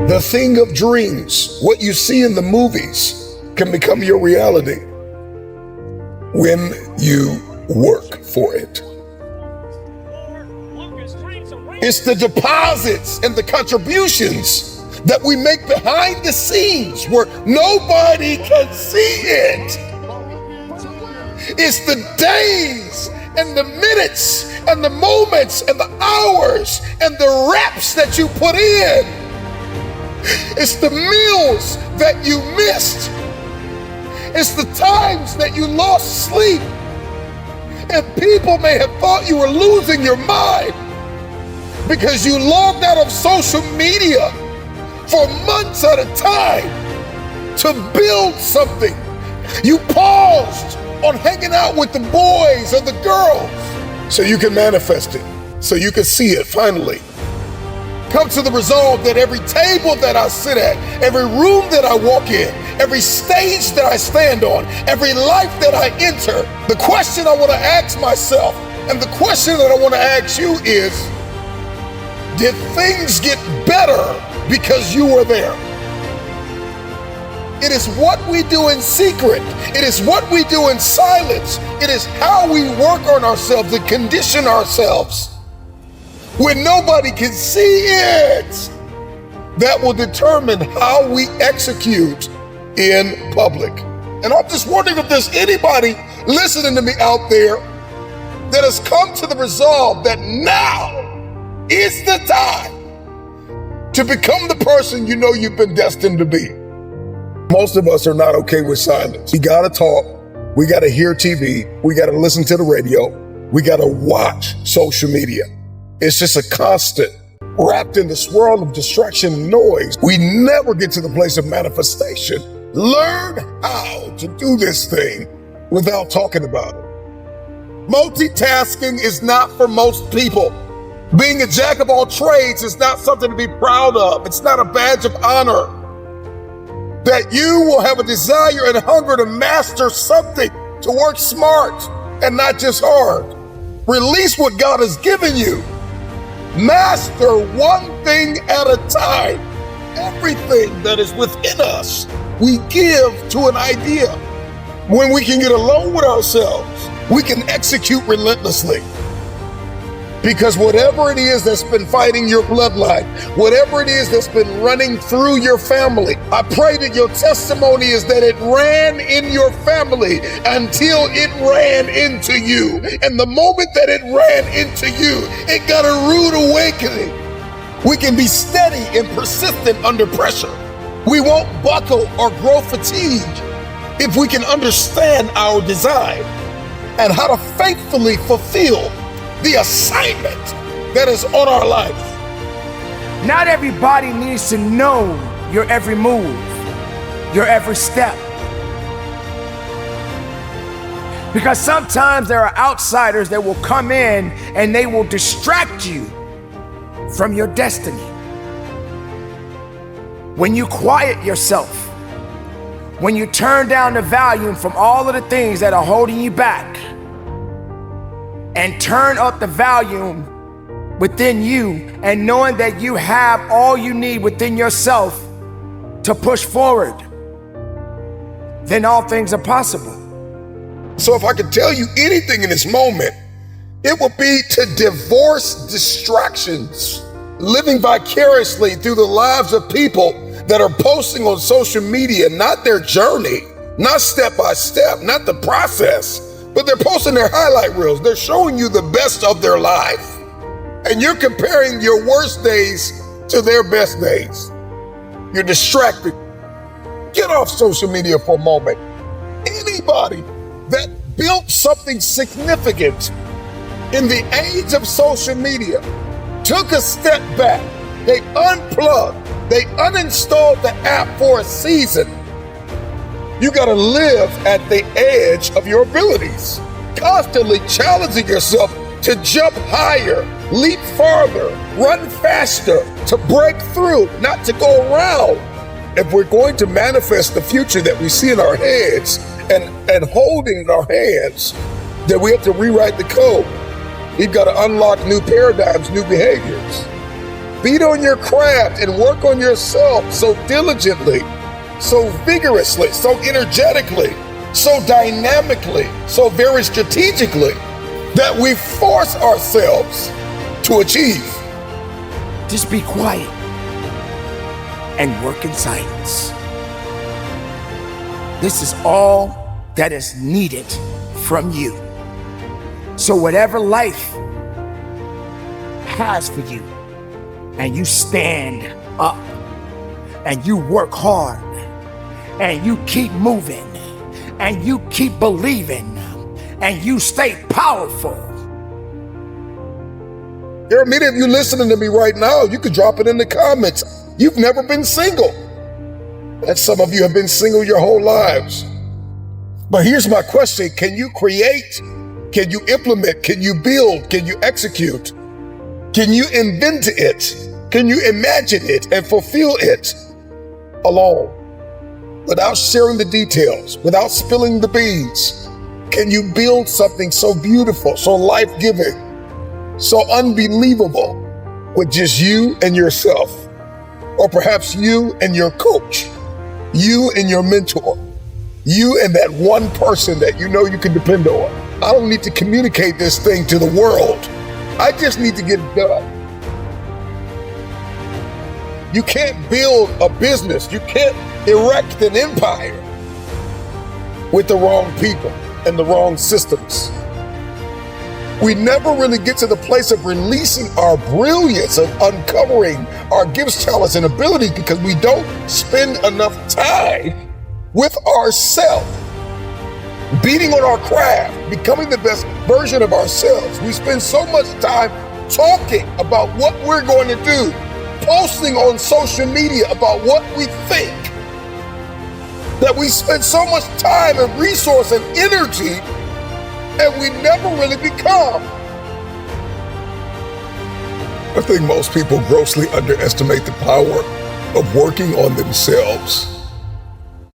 The thing of dreams, what you see in the movies, can become your reality when you work for it. It's the deposits and the contributions that we make behind the scenes where nobody can see it. It's the days and the minutes and the moments and the hours and the reps that you put in. It's the meals that you missed. It's the times that you lost sleep. And people may have thought you were losing your mind because you logged out of social media for months at a time to build something. You paused on hanging out with the boys or the girls so you can manifest it, so you can see it finally. Come to the resolve that every table that I sit at, every room that I walk in, every stage that I stand on, every life that I enter, the question I want to ask myself and the question that I want to ask you is, did things get better because you were there? It is what we do in secret. It is what we do in silence. It is how we work on ourselves and condition ourselves when nobody can see it that will determine how we execute in public. And I'm just wondering if there's anybody listening to me out there that has come to the resolve that now is the time to become the person you know you've been destined to be. Most of us are not okay with silence. We gotta talk, we gotta hear TV, we gotta listen to the radio, we gotta watch social media. It's just a constant, wrapped in the swirl of distraction and noise. We never get to the place of manifestation. Learn how to do this thing without talking about it. Multitasking is not for most people. Being a jack of all trades is not something to be proud of. It's not a badge of honor. That you will have a desire and hunger to master something, to work smart and not just hard. Release what God has given you. Master one thing at a time. Everything that is within us, we give to an idea. When we can get alone with ourselves, we can execute relentlessly. Because whatever it is that's been fighting your bloodline, whatever it is that's been running through your family, I pray that your testimony is that it ran in your family until it ran into you. And the moment that it ran into you, it got a rude awakening. We can be steady and persistent under pressure. We won't buckle or grow fatigued if we can understand our design and how to faithfully fulfill the assignment that is on our life. Not everybody needs to know your every move, your every step. Because sometimes there are outsiders that will come in and they will distract you from your destiny. When you quiet yourself, when you turn down the volume from all of the things that are holding you back, and turn up the volume within you, and knowing that you have all you need within yourself to push forward, then all things are possible. So if I could tell you anything in this moment, it would be to divorce distractions, living vicariously through the lives of people that are posting on social media, not their journey, not step by step, not the process, but they're posting their highlight reels. They're showing you the best of their life. And you're comparing your worst days to their best days. You're distracted. Get off social media for a moment. Anybody that built something significant in the age of social media took a step back. They unplugged. They uninstalled the app for a season. You gotta live at the edge of your abilities, constantly challenging yourself to jump higher, leap farther, run faster, to break through, not to go around. If we're going to manifest the future that we see in our heads and holding in our hands, then we have to rewrite the code. We've got to unlock new paradigms, new behaviors. beat on your craft and work on yourself so diligently, so vigorously, so energetically, so dynamically, so very strategically that we force ourselves to achieve. Just be quiet and work in silence. This is all that is needed from you. So whatever life has for you, and you stand up and you work hard and you keep moving and you keep believing and you stay powerful. There are many of you listening to me right now. You could drop it in the comments. You've never been single. And some of you have been single your whole lives. But here's my question. Can you create? Can you implement? Can you build? Can you execute? Can you invent it? Can you imagine it and fulfill it alone without sharing the details, without spilling the beans? Can you build something so beautiful, so life-giving, so unbelievable with just you and yourself? Or perhaps you and your coach, you and your mentor, you and that one person that you know you can depend on. I don't need to communicate this thing to the world. I just need to get it done. You can't build a business. You can't erect an empire with the wrong people and the wrong systems. We never really get to the place of releasing our brilliance, of uncovering our gifts, talents, and abilities because we don't spend enough time with ourselves, beating on our craft, becoming the best version of ourselves. We spend so much time talking about what we're going to do, posting on social media about what we think, that we spend so much time and resource and energy and we never really become. I think most people grossly underestimate the power of working on themselves.